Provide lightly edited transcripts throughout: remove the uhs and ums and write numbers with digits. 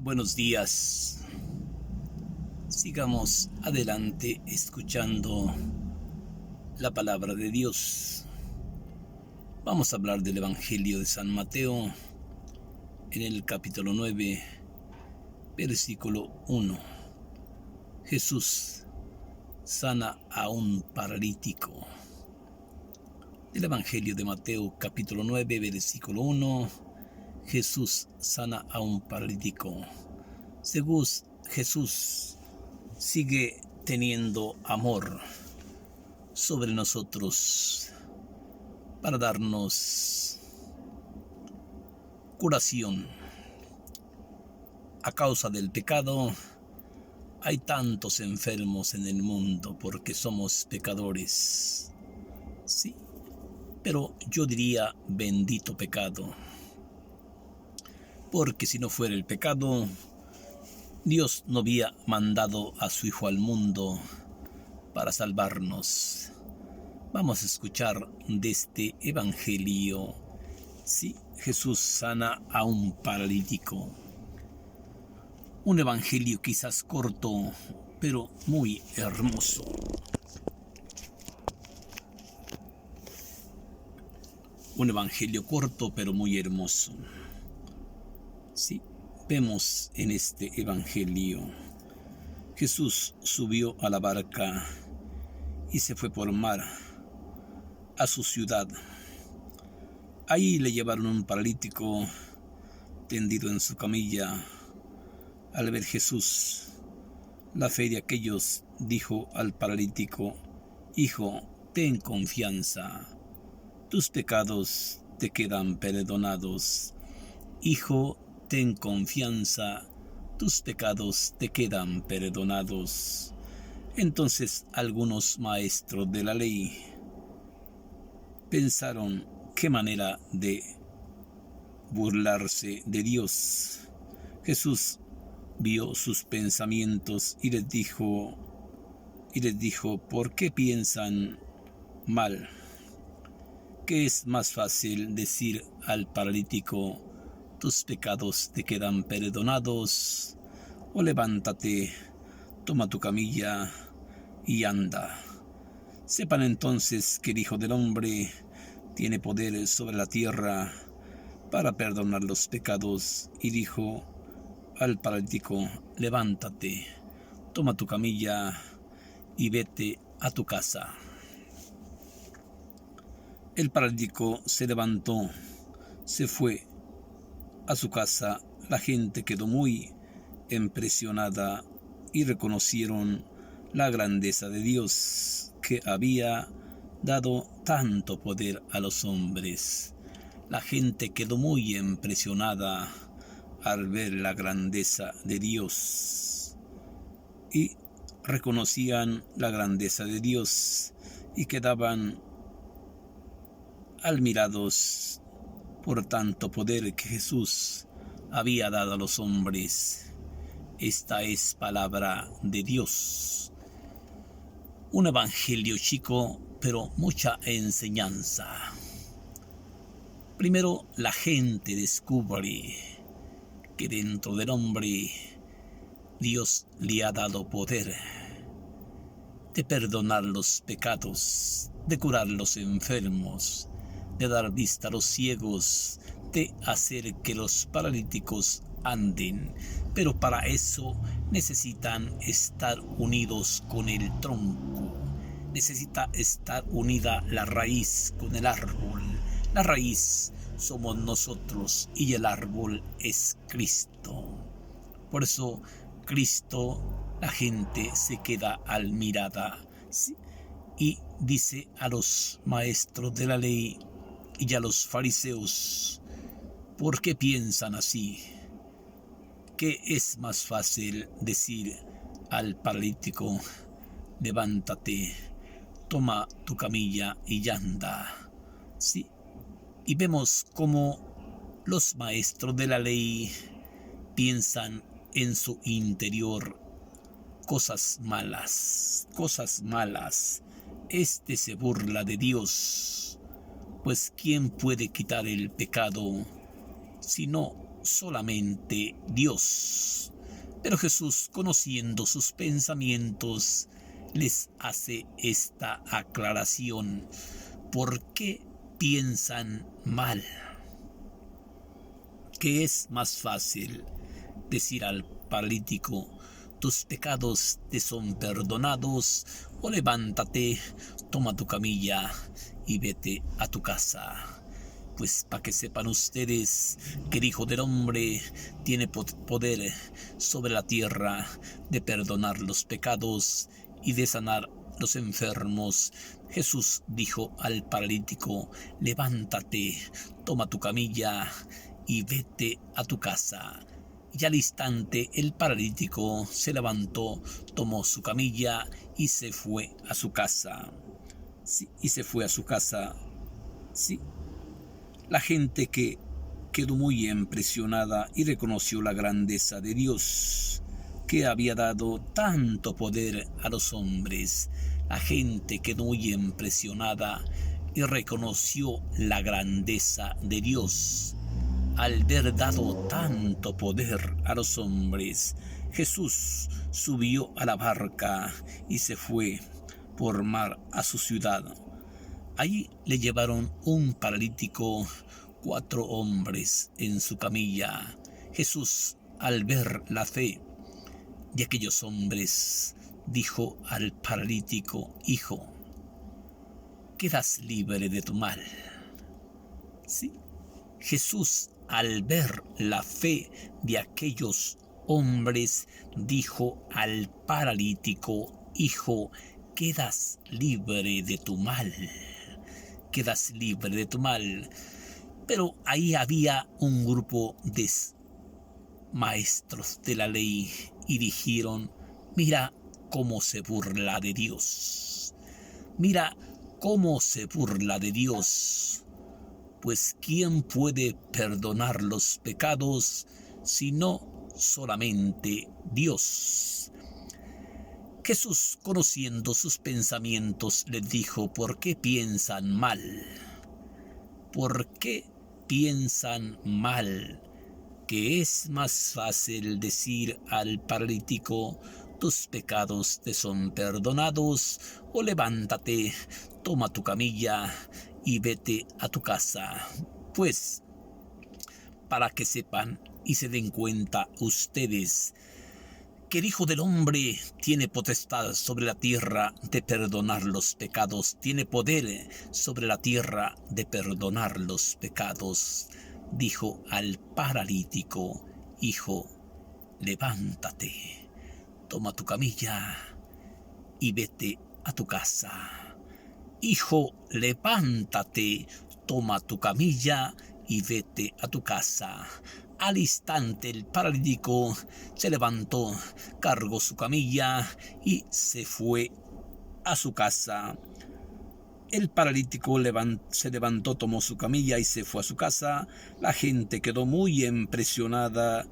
Buenos días. Sigamos adelante escuchando la palabra de Dios. Vamos a hablar del Evangelio de San Mateo en el capítulo 9, versículo 1. Jesús sana a un paralítico. Del Evangelio de Mateo capítulo 9, versículo 1. Jesús sana a un paralítico. Según Jesús sigue teniendo amor sobre nosotros para darnos curación. A causa del pecado hay tantos enfermos en el mundo porque somos pecadores. Sí, pero yo diría bendito pecado. Porque si no fuera el pecado, Dios no había mandado a su Hijo al mundo para salvarnos. Vamos a escuchar de este Evangelio. Sí, Jesús sana a un paralítico. Un Evangelio quizás corto, pero muy hermoso. Un Evangelio corto, pero muy hermoso. Sí, vemos en este Evangelio, Jesús subió a la barca y se fue por mar a su ciudad. Ahí le llevaron un paralítico tendido en su camilla. Al ver Jesús la fe de aquellos, dijo al paralítico: Hijo, ten confianza, tus pecados te quedan perdonados. Hijo, ten confianza, tus pecados te quedan perdonados. Entonces algunos maestros de la ley pensaron qué manera de burlarse de Dios. Jesús vio sus pensamientos y les dijo, ¿por qué piensan mal? ¿Qué es más fácil decir al paralítico: tus pecados te quedan perdonados, o levántate, toma tu camilla y anda? Sepan entonces que el Hijo del Hombre tiene poder sobre la tierra para perdonar los pecados. Y dijo al paralítico: levántate, toma tu camilla y vete a tu casa. El paralítico se levantó, se fue a su casa. La gente quedó muy impresionada y reconocieron la grandeza de Dios, que había dado tanto poder a los hombres. La gente quedó muy impresionada al ver la grandeza de Dios y reconocían la grandeza de Dios y quedaban admirados por tanto poder que Jesús había dado a los hombres. Esta es palabra de Dios. Un evangelio chico, pero mucha enseñanza. Primero, la gente descubre que dentro del hombre Dios le ha dado poder de perdonar los pecados, de curar los enfermos, de dar vista a los ciegos, de hacer que los paralíticos anden. Pero para eso necesitan estar unidos con el tronco. Necesita estar unida la raíz con el árbol. La raíz somos nosotros y el árbol es Cristo. Por eso Cristo, la gente se queda admirada, ¿sí? Y dice a los maestros de la ley y a los fariseos: ¿por qué piensan así? ¿Qué es más fácil decir al paralítico: levántate, toma tu camilla y anda? ¿Sí? Y vemos cómo los maestros de la ley piensan en su interior cosas malas. Este se burla de Dios. Pues ¿quién puede quitar el pecado sino solamente Dios. Pero Jesús, conociendo sus pensamientos, les hace esta aclaración. ¿Por qué piensan mal? ¿Qué es más fácil decir al paralítico: tus pecados te son perdonados, o levántate, toma tu camilla y vete a tu casa? Pues para que sepan ustedes que el Hijo del Hombre tiene poder sobre la tierra de perdonar los pecados y de sanar los enfermos. Jesús dijo al paralítico: levántate, toma tu camilla y vete a tu casa. Y al instante el paralítico se levantó, tomó su camilla y se fue a su casa. Sí, y se fue a su casa. Sí. La gente que quedó muy impresionada y reconoció la grandeza de Dios, que había dado tanto poder a los hombres. La gente quedó muy impresionada y reconoció la grandeza de Dios. Al haber dado tanto poder a los hombres, Jesús subió a la barca y se fue por mar a su ciudad. Allí le llevaron un paralítico, 4 hombres en su camilla. Jesús, al ver la fe de aquellos hombres, dijo al paralítico: hijo, quedas libre de tu mal. Sí, Jesús, al ver la fe de aquellos hombres, dijo al paralítico: hijo, quedas libre de tu mal. Quedas libre de tu mal. Pero ahí había un grupo de maestros de la ley y dijeron: mira cómo se burla de Dios. Mira cómo se burla de Dios. Pues ¿quién puede perdonar los pecados sino solamente Dios? Jesús, conociendo sus pensamientos, les dijo: ¿por qué piensan mal? ¿Por qué piensan mal? Que es más fácil decir al paralítico: tus pecados te son perdonados, o levántate, toma tu camilla y vete a tu casa. Pues, para que sepan y se den cuenta ustedes que el Hijo del Hombre tiene potestad sobre la tierra de perdonar los pecados, tiene poder sobre la tierra de perdonar los pecados. Dijo al paralítico: hijo, levántate, toma tu camilla y vete a tu casa. Hijo, levántate, toma tu camilla y vete a tu casa. Al instante el paralítico se levantó, cargó su camilla y se fue a su casa. El paralítico se levantó, tomó su camilla y se fue a su casa. La gente quedó muy impresionada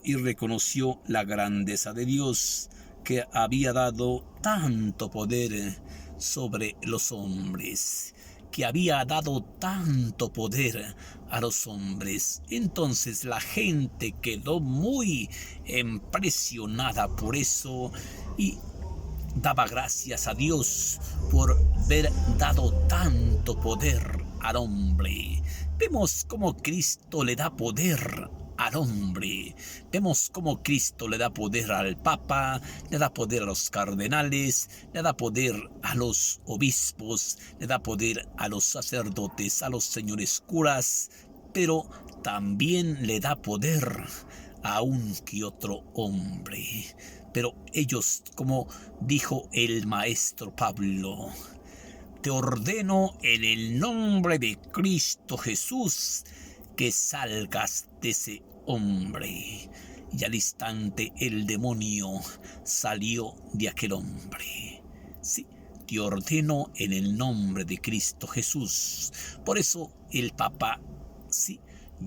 y reconoció la grandeza de Dios, que había dado tanto poder sobre los hombres, que había dado tanto poder a los hombres. Entonces la gente quedó muy impresionada por eso y daba gracias a Dios por haber dado tanto poder al hombre. Vemos cómo Cristo le da poder al hombre. Vemos cómo Cristo le da poder al Papa, le da poder a los cardenales, le da poder a los obispos, le da poder a los sacerdotes, a los señores curas, pero también le da poder a un que otro hombre. Pero ellos, como dijo el maestro Pablo: te ordeno en el nombre de Cristo Jesús que salgas de ese hombre. Y al instante el demonio salió de aquel hombre. Sí, te ordeno en el nombre de Cristo Jesús. Por eso el Papa, sí,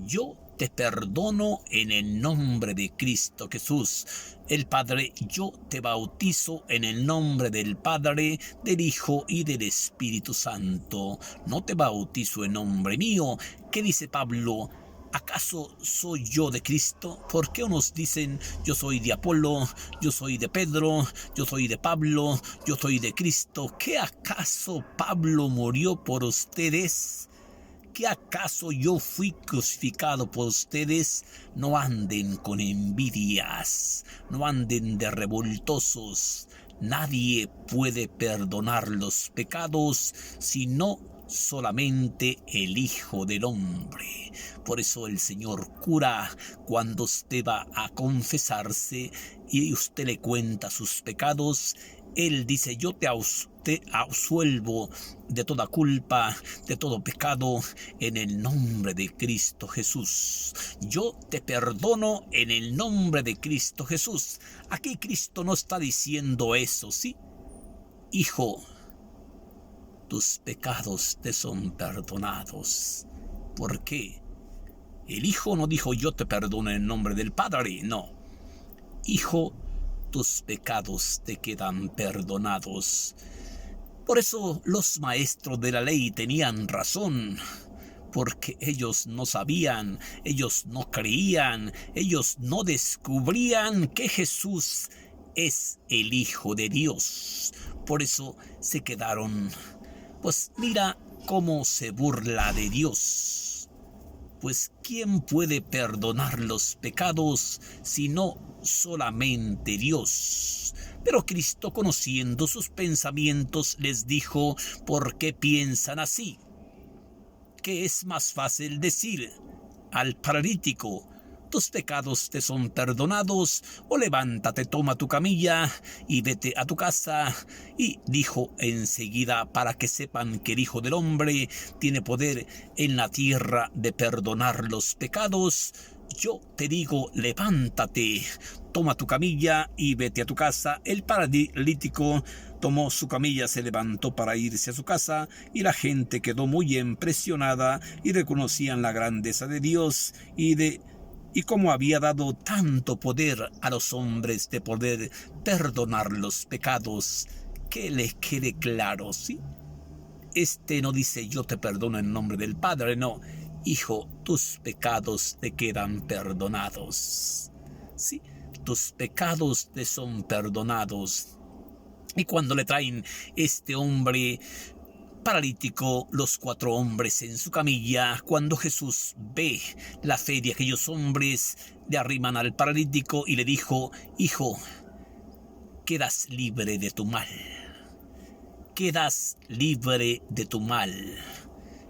yo te perdono en el nombre de Cristo Jesús. El Padre, yo te bautizo en el nombre del Padre, del Hijo y del Espíritu Santo. No te bautizo en nombre mío. ¿Qué dice Pablo? ¿Acaso soy yo de Cristo? ¿Por qué unos dicen yo soy de Apolo, yo soy de Pedro, yo soy de Pablo, yo soy de Cristo? ¿Qué acaso Pablo murió por ustedes? ¿Qué acaso yo fui crucificado por ustedes? No anden con envidias, no anden de revoltosos. Nadie puede perdonar los pecados sino solamente el Hijo del Hombre. Por eso el Señor cura cuando usted va a confesarse y usted le cuenta sus pecados. Él dice, yo te absuelvo de toda culpa, de todo pecado, en el nombre de Cristo Jesús. Yo te perdono en el nombre de Cristo Jesús. Aquí Cristo no está diciendo eso, ¿sí? Hijo, tus pecados te son perdonados. ¿Por qué? El Hijo no dijo yo te perdono en nombre del Padre, no. Hijo, tus pecados te quedan perdonados. Por eso los maestros de la ley tenían razón, porque ellos no sabían, ellos no creían, ellos no descubrían que Jesús es el Hijo de Dios. Por eso se quedaron. Pues mira cómo se burla de Dios. Pues ¿quién puede perdonar los pecados sino solamente Dios? Pero Cristo, conociendo sus pensamientos, les dijo, ¿por qué piensan así? ¿Qué es más fácil decir al paralítico, tus pecados te son perdonados, o levántate, toma tu camilla y vete a tu casa? Y dijo enseguida, para que sepan que el Hijo del Hombre tiene poder en la tierra de perdonar los pecados, yo te digo, levántate, toma tu camilla y vete a tu casa. El paralítico tomó su camilla, se levantó para irse a su casa, y la gente quedó muy impresionada y reconocían la grandeza de Dios y cómo había dado tanto poder a los hombres de poder perdonar los pecados. Que les quede claro, ¿sí? No dice yo te perdono en nombre del Padre, no. Hijo, tus pecados te quedan perdonados. Sí, tus pecados te son perdonados. Y cuando le traen este hombre paralítico, los 4 hombres en su camilla, cuando Jesús ve la fe de aquellos hombres, le arriman al paralítico y le dijo, hijo, quedas libre de tu mal. Quedas libre de tu mal.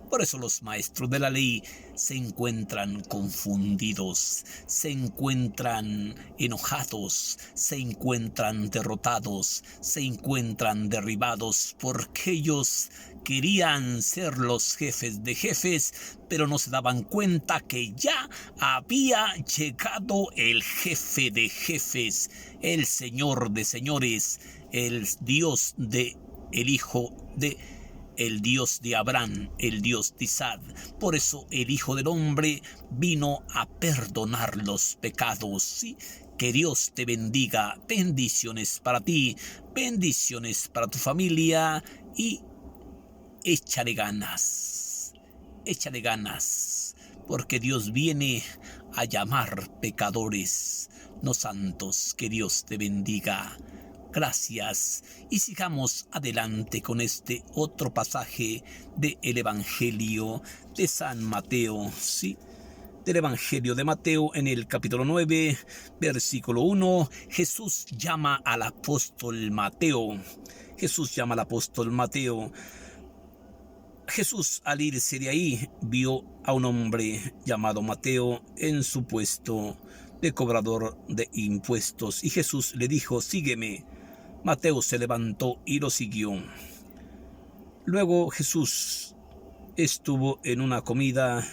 Por eso los maestros de la ley se encuentran confundidos, se encuentran enojados, se encuentran derrotados, se encuentran derribados, porque ellos querían ser los jefes de jefes, pero no se daban cuenta que ya había llegado el jefe de jefes, el Señor de señores, el Dios de el Hijo de el Dios de Abraham, el Dios de Isaac. Por eso el Hijo del Hombre vino a perdonar los pecados. ¿Sí? Que Dios te bendiga. Bendiciones para ti, bendiciones para tu familia, y échale ganas, porque Dios viene a llamar pecadores, no santos. Que Dios te bendiga. Gracias, y sigamos adelante con este otro pasaje del Evangelio de San Mateo, ¿sí? Del Evangelio de Mateo, en el capítulo 9, versículo 1, Jesús llama al apóstol Mateo. Jesús llama al apóstol Mateo. Jesús, al irse de ahí, vio a un hombre llamado Mateo en su puesto de cobrador de impuestos, y Jesús le dijo, sígueme. Mateo se levantó y lo siguió. Luego Jesús estuvo en una comida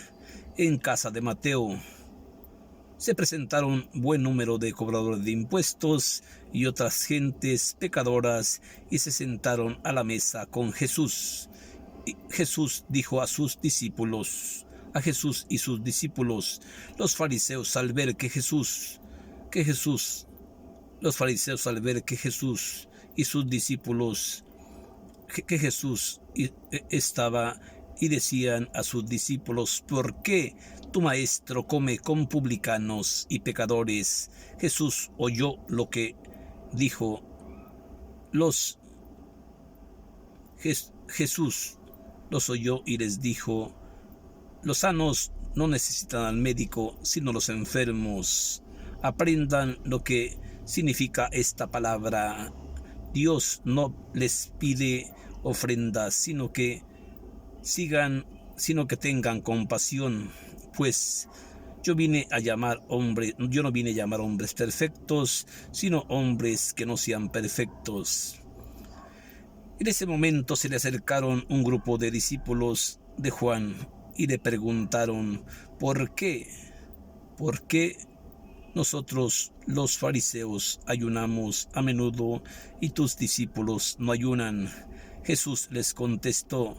en casa de Mateo. Se presentaron buen número de cobradores de impuestos y otras gentes pecadoras, y se sentaron a la mesa con Jesús. Y Jesús dijo a sus discípulos, a Jesús y sus discípulos. Los fariseos al ver que Jesús y sus discípulos, que Jesús estaba, y decían a sus discípulos: ¿por qué tu maestro come con publicanos y pecadores? Jesús oyó lo que dijo. Jesús los oyó y les dijo: los sanos no necesitan al médico, sino los enfermos. Aprendan lo que significa esta palabra. Dios no les pide ofrendas, sino que tengan compasión, pues yo no vine a llamar hombres perfectos, sino hombres que no sean perfectos. En ese momento se le acercaron un grupo de discípulos de Juan y le preguntaron: ¿por qué nosotros los fariseos ayunamos a menudo y tus discípulos no ayunan? Jesús les contestó: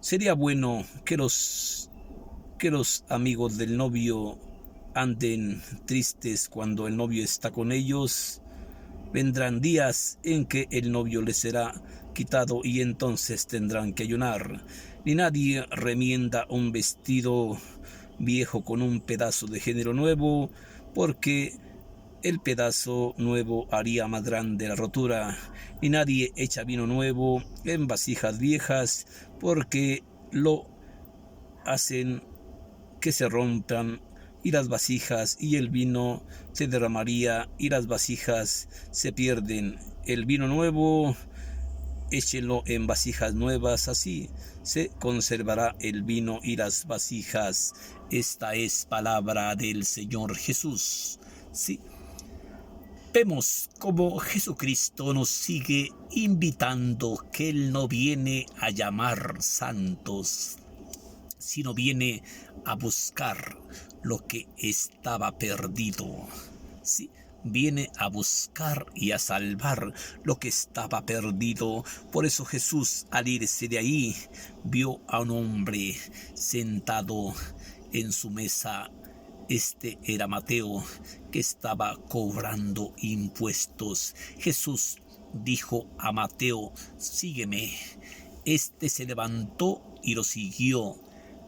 sería bueno que los amigos del novio anden tristes cuando el novio está con ellos. Vendrán días en que el novio les será quitado y entonces tendrán que ayunar. Ni nadie remienda un vestido viejo con un pedazo de género nuevo, porque el pedazo nuevo haría más grande la rotura. Ni nadie echa vino nuevo en vasijas viejas, porque lo hacen que se rompan y las vasijas, y el vino se derramaría y las vasijas se pierden. El vino nuevo échenlo en vasijas nuevas, así se conservará el vino y las vasijas. Esta es palabra del Señor Jesús. Sí. Vemos cómo Jesucristo nos sigue invitando, que Él no viene a llamar santos, sino viene a buscar lo que estaba perdido. Sí, viene a buscar y a salvar lo que estaba perdido. Por eso Jesús, al irse de ahí, vio a un hombre sentado en su mesa. Este era Mateo, que estaba cobrando impuestos. Jesús dijo a Mateo: sígueme. Este se levantó y lo siguió.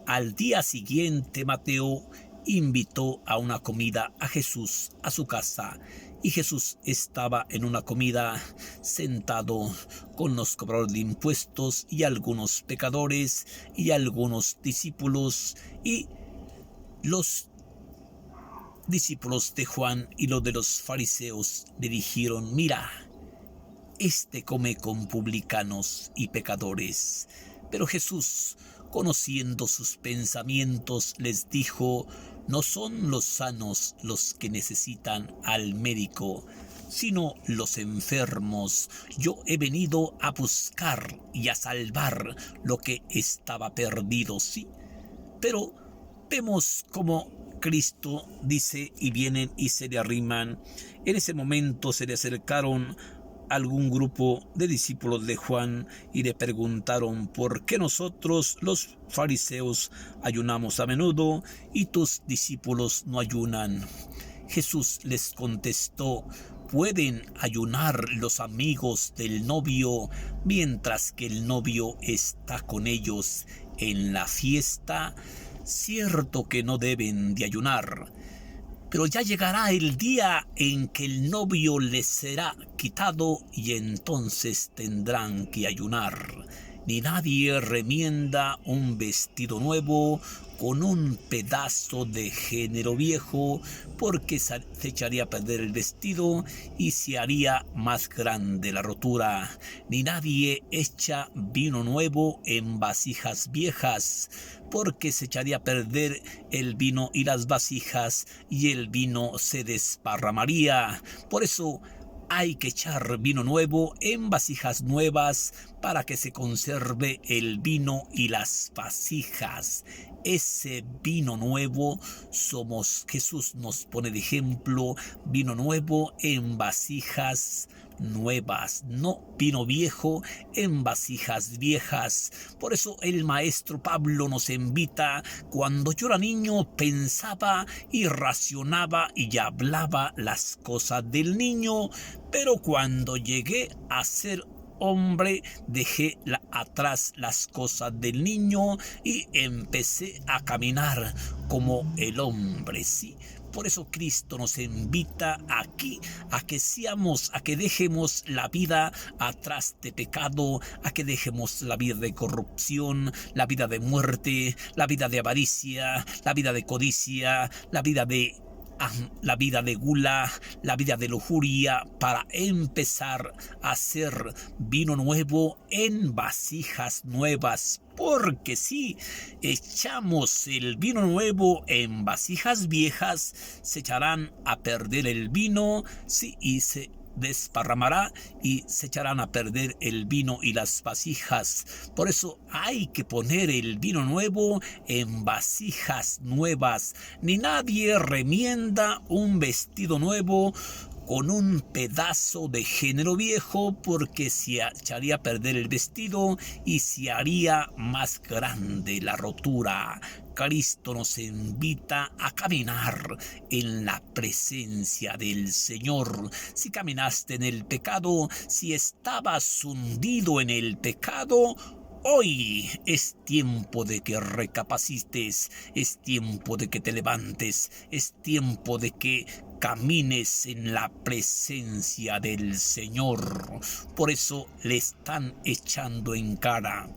Al día siguiente, Mateo invitó a una comida a Jesús a su casa, y Jesús estaba en una comida sentado con los cobradores de impuestos y algunos pecadores y algunos discípulos, y los discípulos de Juan y los de los fariseos le dijeron: mira, este come con publicanos y pecadores. Pero Jesús, conociendo sus pensamientos, les dijo: no son los sanos los que necesitan al médico, sino los enfermos. Yo he venido a buscar y a salvar lo que estaba perdido, sí. Pero vemos cómo Cristo dice, y vienen y se le arriman. En ese momento se le acercaron algún grupo de discípulos de Juan y le preguntaron: ¿por qué nosotros los fariseos ayunamos a menudo y tus discípulos no ayunan? Jesús les contestó: ¿pueden ayunar los amigos del novio mientras que el novio está con ellos en la fiesta? Cierto que no deben de ayunar, pero ya llegará el día en que el novio les será quitado y entonces tendrán que ayunar. Ni nadie remienda un vestido nuevo con un pedazo de género viejo, porque se echaría a perder el vestido y se haría más grande la rotura. Ni nadie echa vino nuevo en vasijas viejas, porque se echaría a perder el vino y las vasijas, y el vino se desparramaría. Por eso hay que echar vino nuevo en vasijas nuevas, para que se conserve el vino y las vasijas. Ese vino nuevo somos. Jesús nos pone de ejemplo: vino nuevo en vasijas nuevas, no vino viejo en vasijas viejas. Por eso el maestro Pablo nos invita: cuando yo era niño pensaba y racionaba y hablaba las cosas del niño, pero cuando llegué a ser hombre, dejé atrás las cosas del niño y empecé a caminar como el hombre, sí. Por eso Cristo nos invita aquí a que dejemos la vida atrás de pecado, a que dejemos la vida de corrupción, la vida de muerte, la vida de avaricia, la vida de codicia, la vida de gula, la vida de lujuria, para empezar a hacer vino nuevo en vasijas nuevas. Porque si echamos el vino nuevo en vasijas viejas, se echarán a perder el vino, sí, y se desparramará y se echarán a perder el vino y las vasijas. Por eso hay que poner el vino nuevo en vasijas nuevas. Ni nadie remienda un vestido nuevo con un pedazo de género viejo, porque se echaría a perder el vestido y se haría más grande la rotura. Cristo nos invita a caminar en la presencia del Señor. Si caminaste en el pecado, si estabas hundido en el pecado, hoy es tiempo de que recapacites, es tiempo de que te levantes, es tiempo de que camines en la presencia del Señor. Por eso le están echando en cara.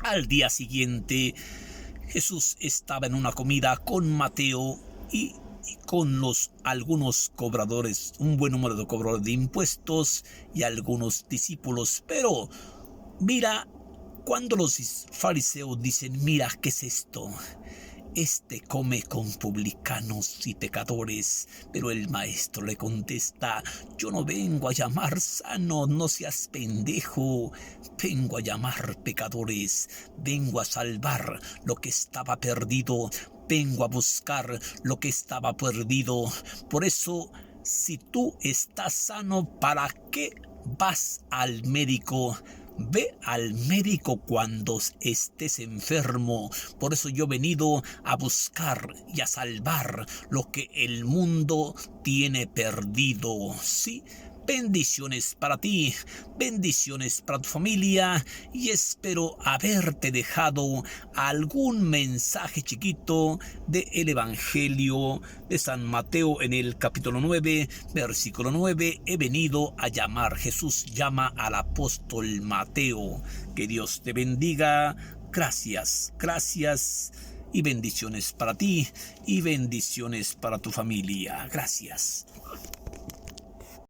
Al día siguiente, Jesús estaba en una comida con Mateo y con algunos cobradores, un buen número de cobradores de impuestos y algunos discípulos. Pero mira, cuando los fariseos dicen: mira, ¿qué es esto? Este come con publicanos y pecadores. Pero el maestro le contesta: yo no vengo a llamar sanos, no seas pendejo. Vengo a llamar pecadores. Vengo a salvar lo que estaba perdido. Vengo a buscar lo que estaba perdido. Por eso, si tú estás sano, ¿para qué vas al médico? Ve al médico cuando estés enfermo. Por eso yo he venido a buscar y a salvar lo que el mundo tiene perdido. Sí. Bendiciones para ti, bendiciones para tu familia, y espero haberte dejado algún mensaje chiquito del Evangelio de San Mateo en el capítulo 9, versículo 9. He venido a llamar. Jesús llama al apóstol Mateo. Que Dios te bendiga. Gracias, gracias, y bendiciones para ti y bendiciones para tu familia. Gracias.